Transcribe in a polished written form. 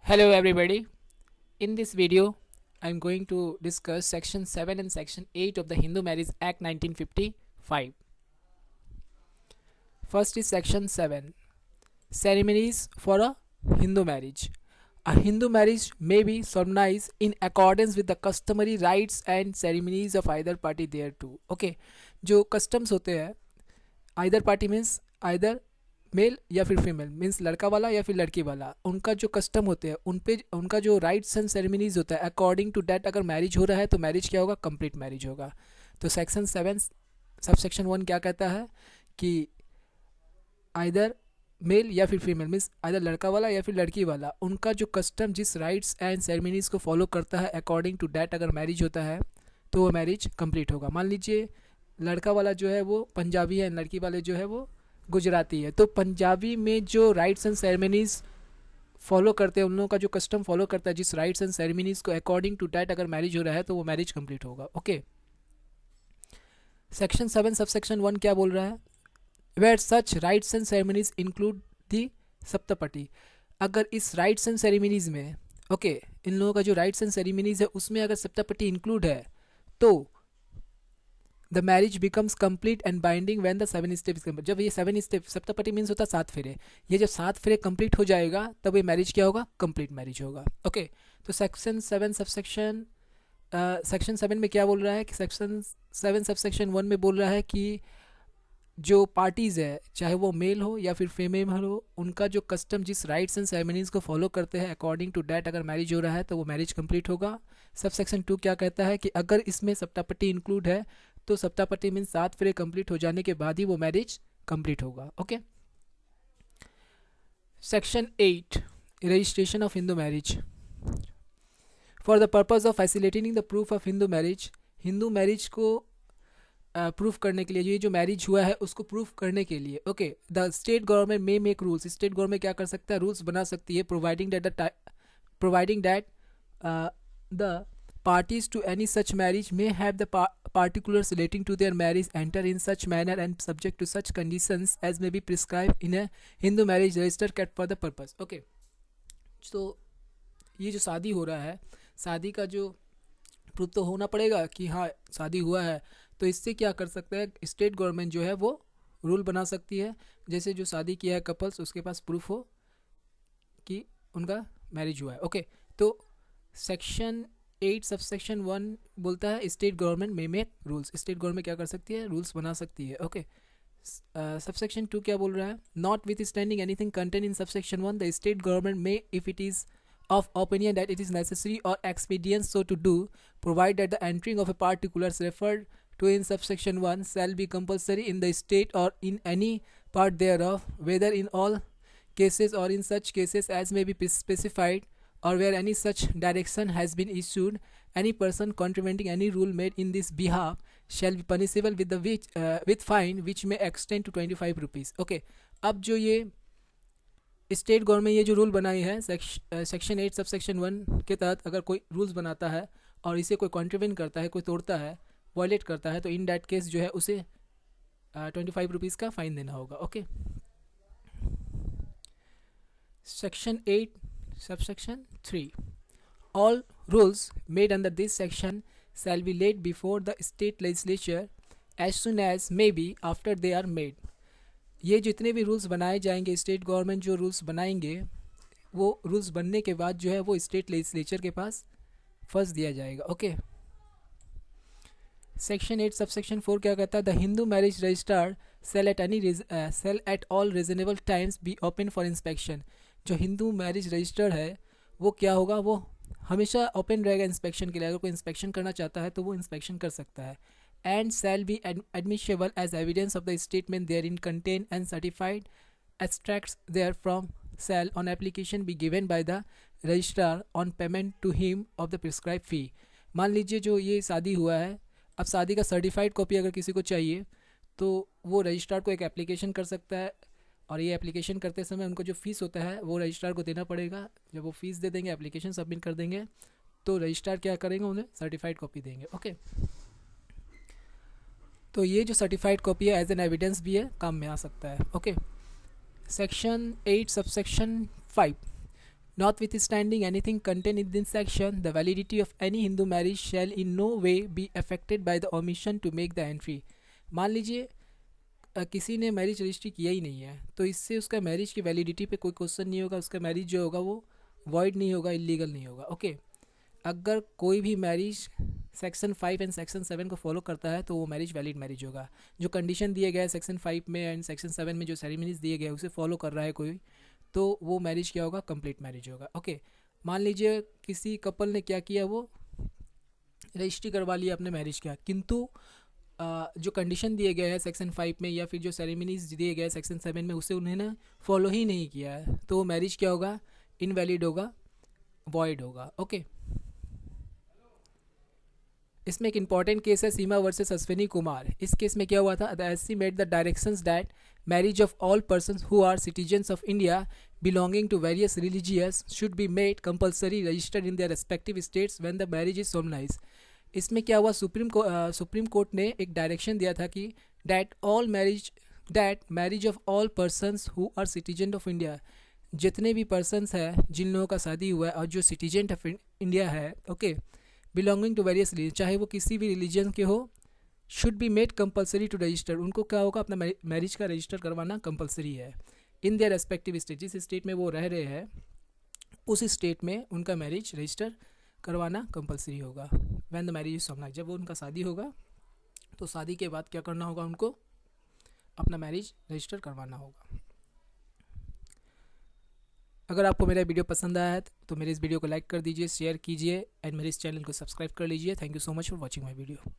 Hello everybody. In this video, I'm going to discuss section 7 and section 8 of the Hindu Marriage Act 1955. First is section 7. Ceremonies for a Hindu marriage. A Hindu marriage may be solemnized in accordance with the customary rites and ceremonies of either party thereto. Okay, जो customs होते हैं either party means either male या फिर female means लड़का वाला या फिर लड़की वाला, उनका जो कस्टम होते हैं उन पे उनका जो राइट्स एंड सेरेमनीज होता है अकॉर्डिंग टू डैट अगर मैरिज हो रहा है तो मैरिज क्या होगा, कंप्लीट मैरिज होगा. तो सेक्शन 7 सब सेक्शन 1 क्या कहता है कि आइदर मेल या फिर फीमेल मीन्स आइदर लड़का वाला या फिर लड़की वाला, उनका जो कस्टम जिस राइट्स एंड सेरेमनीज को फॉलो करता है अकॉर्डिंग टू डैट अगर मैरिज होता है तो वो मैरिज कंप्लीट होगा. मान लीजिए लड़का वाला जो है वो पंजाबी है, लड़की वाले जो है वो गुजराती है, तो पंजाबी में जो राइट्स एंड सेरेमनीज फॉलो करते हैं, उन लोगों का जो कस्टम फॉलो करता है जिस राइट्स एंड सेरेमनीज को अकॉर्डिंग टू डैट अगर मैरिज हो रहा है तो वो मैरिज कंप्लीट होगा. ओके, सेक्शन 7 सब सेक्शन 1 क्या बोल रहा है, where such rites and ceremonies include the Saptapadi. अगर इस राइट्स एंड सेरेमनीज में इन लोगों का जो राइट्स एंड सेरेमनीज है उसमें अगर सप्तपटी इंक्लूड है तो the marriage becomes complete and binding when the 7 steps complete. जब ये 7 स्टेप सप्तपटी मीन्स होता है 7 फेरे, ये जब 7 फेरे कंप्लीट हो जाएगा तब ये मैरिज क्या होगा, कंप्लीट मैरिज होगा. ओके, तो सेक्शन 7 सबसेक्शन सेक्शन 7 में क्या बोल रहा है कि सेक्शन 7 सबसेक्शन 1 में बोल रहा है कि जो पार्टीज़ है चाहे वो मेल हो या फिर फीमेल हो, उनका जो कस्टम जिस राइट्स एंड सेरेमनीज को फॉलो करते हैं अकॉर्डिंग टू डैट अगर मैरिज हो रहा है तो वो मैरिज कंप्लीट होगा. सब सेक्शन 2 क्या कहता है कि अगर इसमें सप्तापटी इंक्लूड है तो सप्तापटी मीन्स 7 फेरे कंप्लीट हो जाने के बाद ही वो मैरिज कंप्लीट होगा. Okay, section 8 registration of Hindu marriage. For the purpose of facilitating the proof of Hindu marriage, Hindu marriage को प्रूफ करने के लिए, ये जो मैरिज हुआ है उसको प्रूफ करने के लिए the state government may make rules. State government क्या कर सकता है, रूल्स बना सकती है providing that the parties to any such marriage may have the particulars relating to their marriage enter in such manner and subject to such conditions as may be prescribed in a Hindu marriage register kept for the purpose. Okay, तो ये जो शादी हो रहा है, शादी का जो प्रूफ तो होना पड़ेगा कि हाँ शादी हुआ है, तो इससे क्या कर सकता है स्टेट गवर्नमेंट जो है वो रूल बना सकती है, जैसे जो शादी किया है कपल्स उसके पास प्रूफ हो कि उनका मैरिज हुआ है. ओके, तो सेक्शन 8 सबसेक्शन 1 बोलता है state government may make rules. State government क्या कर सकती है, रूल्स बना सकती है. ओके, सबसेक्शन 2 क्या बोल रहा है, not with standing anything contain in subsection 1 the state government may if it is of opinion that it is necessary or expedient so to do, provide that the entering of a particulars referred to in subsection 1 shall be compulsory in the state or in any part thereof, whether in all cases or in such cases as may be specified, or where any such direction has been issued. Any person contravening any rule made in this behalf shall be punishable with fine which may extend to 25 rupees. Okay, अब जो ये state government ये जो rule बनाई है section 8 सब section 1 के तहत अगर कोई रूल्स बनाता है और इसे कोई कॉन्ट्रीवेंट करता है, कोई तोड़ता है, वायलेट करता है, तो इन डैट केस जो है उसे 25 रुपीज़ का फाइन देना होगा. Okay, section 8 subsection 3 all rules made under this section shall be laid before the state legislature as soon as may be after they are made. ये जितने भी रूल्स बनाए जाएंगे, स्टेट गवर्नमेंट जो रूल्स बनाएंगे वो रूल्स बनने के बाद जो है वो स्टेट लेजिस्लेचर के पास फर्स्ट दिया जाएगा. ओके, सेक्शन 8 सबसेक्शन 4 क्या कहता है, the Hindu marriage registered shall at all reasonable times be open for inspection. जो हिंदू मैरिज रजिस्टर्ड है वो क्या होगा, वो हमेशा ओपन रहेगा इंस्पेक्शन के लिए. अगर कोई इंस्पेक्शन करना चाहता है तो वो इंस्पेक्शन कर सकता है. And shall be admissible as evidence of the statement therein contained and certified extracts therefrom shall on application be given by the registrar on payment to him of the prescribed fee. मान लीजिए जो ये शादी हुआ है, अब शादी का सर्टिफाइड कॉपी अगर किसी को चाहिए तो वो रजिस्ट्रार को एक एप्लीकेशन कर सकता है, और ये एप्लीकेशन करते समय उनको जो फ़ीस होता है वो रजिस्ट्रार को देना पड़ेगा. जब वो फ़ीस दे देंगे, एप्लीकेशन सबमिट कर देंगे, तो रजिस्ट्रार क्या करेंगे, उन्हें सर्टिफाइड कॉपी देंगे. ओके, तो ये जो सर्टिफाइड कॉपी है एज एन एविडेंस भी है, काम में आ सकता है. Okay, section 8 subsection 5 Notwithstanding anything contained in this section, the validity of any Hindu marriage shall in no way be affected by the omission to make the entry. मान लीजिए किसी ने मैरिज रजिस्ट्री किया ही नहीं है, तो इससे उसका मैरिज की वैलिडिटी पे कोई क्वेश्चन नहीं होगा, उसका मैरिज जो होगा वो वॉइड नहीं होगा, इलीगल नहीं होगा. ओके, अगर कोई भी मैरिज सेक्शन 5 एंड सेक्शन 7 को फॉलो करता है तो वो मैरिज वैलिड मैरिज होगा. जो कंडीशन दिए गए सेक्शन 5 में एंड सेक्शन 7 में, जो सेरेमनीज दिए गए उसे फॉलो कर रहा है कोई, तो वो मैरिज क्या होगा, कंप्लीट मैरिज होगा. ओके, मान लीजिए किसी कपल ने क्या किया, वो रजिस्ट्री करवा लिया अपने मैरिज का, किंतु जो कंडीशन दिए गए हैं सेक्शन 5 में या फिर जो सेरेमनीज दिए गए सेक्शन 7 में उसे उन्होंने फॉलो ही नहीं किया है, तो वो मैरिज क्या होगा, इनवैलिड होगा, वॉइड होगा. ओके, इसमें एक इंपॉर्टेंट केस है सीमा वर्सेस अश्विनी कुमार. इस केस में क्या हुआ था, the SC made the directions that marriage of all persons who are citizens of India belonging to various religions should be made compulsory registered in their respective states when the marriage is solemnized. इसमें क्या हुआ, supreme court ने एक direction दिया था कि that marriage of all persons who are citizen of India, जितने भी पर्सनस हैं जिन लोगों का शादी हुआ है और जो सिटीजन ऑफ इंडिया है, okay, belonging to various religion, चाहे वो किसी भी रिलीजन के हो, should be made compulsory to register, उनको क्या होगा, अपना मैरिज का रजिस्टर करवाना कंपलसरी है. इन देयर रेस्पेक्टिव स्टेट, जिस स्टेट में वो रह रहे हैं उस स्टेट में उनका मैरिज रजिस्टर करवाना कंपलसरी होगा. व्हेन द मैरिज इज सोमनाइज्ड, जब वो उनका शादी होगा तो शादी के बाद क्या करना होगा, उनको अपना मैरिज रजिस्टर करवाना होगा. अगर आपको मेरा वीडियो पसंद आया है तो मेरे इस वीडियो को लाइक कर दीजिए, शेयर कीजिए एंड मेरे इस चैनल को सब्सक्राइब कर लीजिए. Thank you so much for watching my video.